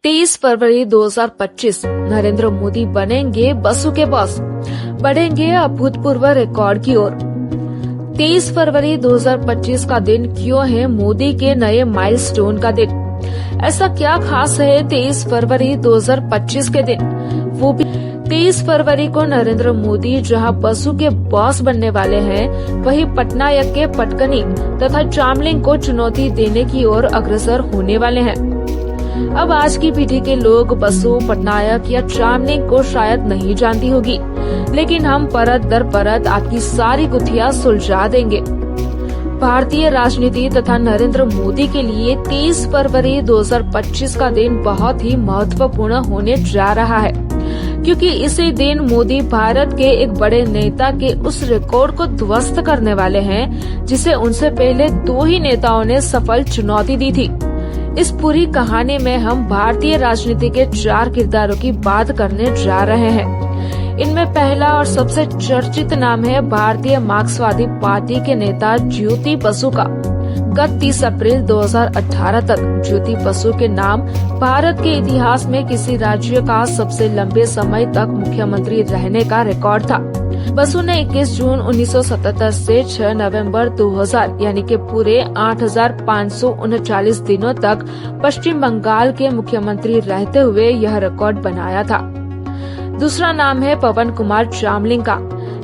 23 फरवरी 2025 नरेंद्र मोदी बनेंगे बसों के बॉस, बढ़ेंगे अभूतपूर्व रिकॉर्ड की ओर। 23 फरवरी 2025 का दिन क्यों है मोदी के नए माइलस्टोन का दिन? ऐसा क्या खास है 23 फरवरी 2025 के दिन? वो भी 23 फरवरी को नरेंद्र मोदी जहां बसों के बॉस बनने वाले हैं, वहीं पटनायक के पटकनी तथा चामलिंग को चुनौती देने की ओर अग्रसर होने वाले हैं। अब आज की पीढ़ी के लोग बसु, पटनायक या चामलिंग को शायद नहीं जानती होगी, लेकिन हम परत दर परत आपकी सारी गुत्थियां सुलझा देंगे। भारतीय राजनीति तथा नरेंद्र मोदी के लिए 23 फरवरी 2025 का दिन बहुत ही महत्वपूर्ण होने जा रहा है, क्योंकि इसी दिन मोदी भारत के एक बड़े नेता के उस रिकॉर्ड को ध्वस्त करने वाले हैं, जिसे उनसे पहले दो ही नेताओं ने सफल चुनौती दी थी। इस पूरी कहानी में हम भारतीय राजनीति के 4 किरदारों की बात करने जा रहे हैं। इनमें पहला और सबसे चर्चित नाम है भारतीय मार्क्सवादी पार्टी के नेता ज्योति बसु का। गत 30 अप्रैल 2018 तक ज्योति बसु के नाम भारत के इतिहास में किसी राज्य का सबसे लंबे समय तक मुख्यमंत्री रहने का रिकॉर्ड था। बसु ने 21 जून 1977 से 6 नवंबर 2000 यानी कि पूरे 8,539 दिनों तक पश्चिम बंगाल के मुख्यमंत्री रहते हुए यह रिकॉर्ड बनाया था। दूसरा नाम है पवन कुमार चामलिंग का,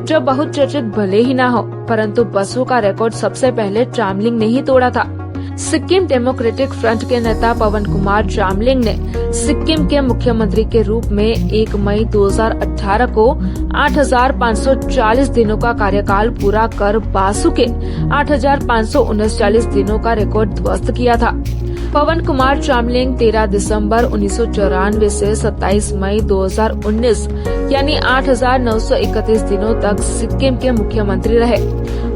जो बहुत चर्चित भले ही न हो, परंतु बसु का रिकॉर्ड सबसे पहले चामलिंग ने ही तोड़ा था। सिक्किम डेमोक्रेटिक फ्रंट के नेता पवन कुमार चामलिंग ने सिक्किम के मुख्यमंत्री के रूप में 1 मई 2018 को 8,540 दिनों का कार्यकाल पूरा कर बासु के 8,539 दिनों का रिकॉर्ड ध्वस्त किया था। पवन कुमार चामलिंग 13 दिसंबर 1994 से 27 मई 2019 यानी 8,931 दिनों तक सिक्किम के मुख्यमंत्री रहे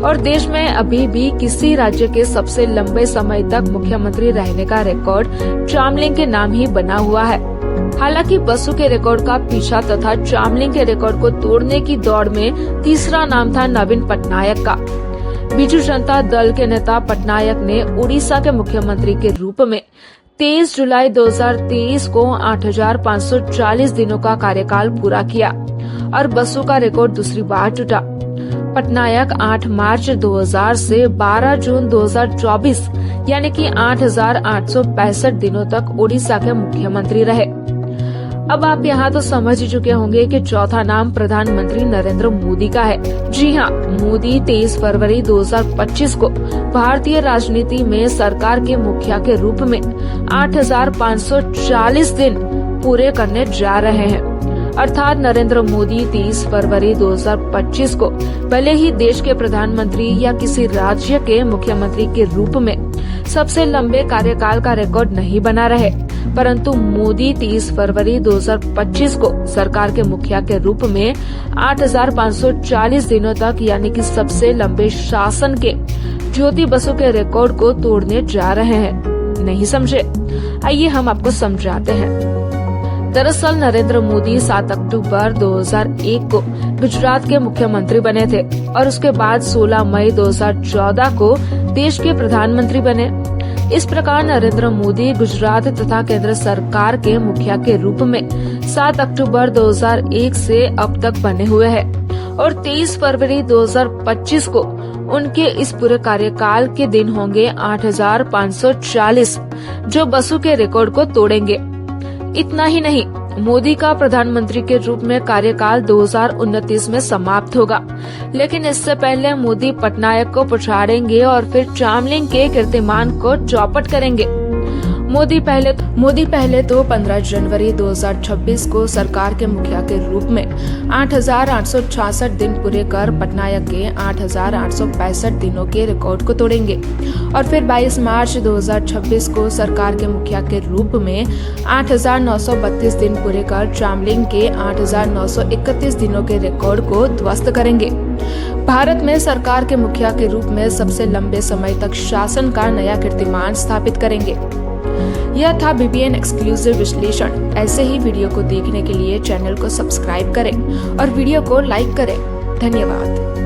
और देश में अभी भी किसी राज्य के सबसे लंबे समय तक मुख्यमंत्री रहने का रिकॉर्ड चामलिंग के नाम ही बना हुआ है। हालांकि बसु के रिकॉर्ड का पीछा तथा चामलिंग के रिकॉर्ड को तोड़ने की दौड़ में तीसरा नाम था नवीन पटनायक का। बीजू जनता दल के नेता पटनायक ने उड़ीसा के मुख्यमंत्री के रूप में 23 जुलाई 2023 को 8,540 दिनों का कार्यकाल पूरा किया और बसु का रिकॉर्ड दूसरी बार टूटा। पटनायक 8 मार्च 2000 से 12 जून 2024 यानी कि 8,865 दिनों तक उड़ीसा के मुख्यमंत्री रहे। अब आप यहाँ तो समझ ही चुके होंगे कि चौथा नाम प्रधानमंत्री नरेंद्र मोदी का है। जी हाँ, मोदी 23 फरवरी 2025 को भारतीय राजनीति में सरकार के मुखिया के रूप में 8,540 दिन पूरे करने जा रहे हैं। अर्थात नरेंद्र मोदी 23 फरवरी 2025 को भले ही देश के प्रधानमंत्री या किसी राज्य के मुख्यमंत्री के रूप में सबसे लंबे कार्यकाल का रिकॉर्ड नहीं बना रहे, परंतु मोदी 30 फरवरी 2025 को सरकार के मुखिया के रूप में 8,540 दिनों तक यानी कि सबसे लंबे शासन के ज्योति बसु के रिकॉर्ड को तोड़ने जा रहे हैं। नहीं समझे? आइए हम आपको समझाते हैं। दरअसल नरेंद्र मोदी 7 अक्टूबर 2001 को गुजरात के मुख्यमंत्री बने थे और उसके बाद 16 मई 2014 को देश के प्रधानमंत्री बने। इस प्रकार नरेंद्र मोदी गुजरात तथा केंद्र सरकार के मुखिया के रूप में 7 अक्टूबर 2001 से अब तक बने हुए हैं और 23 फरवरी 2025 को उनके इस पूरे कार्यकाल के दिन होंगे 8,540, जो बसु के रिकॉर्ड को तोड़ेंगे। इतना ही नहीं, मोदी का प्रधानमंत्री के रूप में कार्यकाल 2029 में समाप्त होगा, लेकिन इससे पहले मोदी पटनायक को पछाड़ेंगे और फिर चामलिंग के कीर्तिमान को चौपट करेंगे। मोदी पहले तो 15 जनवरी 2026 को सरकार के मुखिया के रूप में 8,866 दिन पूरे कर पटनायक के 8,865 दिनों के रिकॉर्ड को तोड़ेंगे और फिर 22 मार्च 2026 को सरकार के मुखिया के रूप में 8,932 दिन पूरे कर चामलिंग के 8,931 दिनों के रिकॉर्ड को ध्वस्त करेंगे। भारत में सरकार के मुखिया के रूप में सबसे लंबे समय तक शासन का नया कीर्तिमान स्थापित करेंगे। यह था BBN एक्सक्लूसिव विश्लेषण। ऐसे ही वीडियो को देखने के लिए चैनल को सब्सक्राइब करें और वीडियो को लाइक करें। धन्यवाद।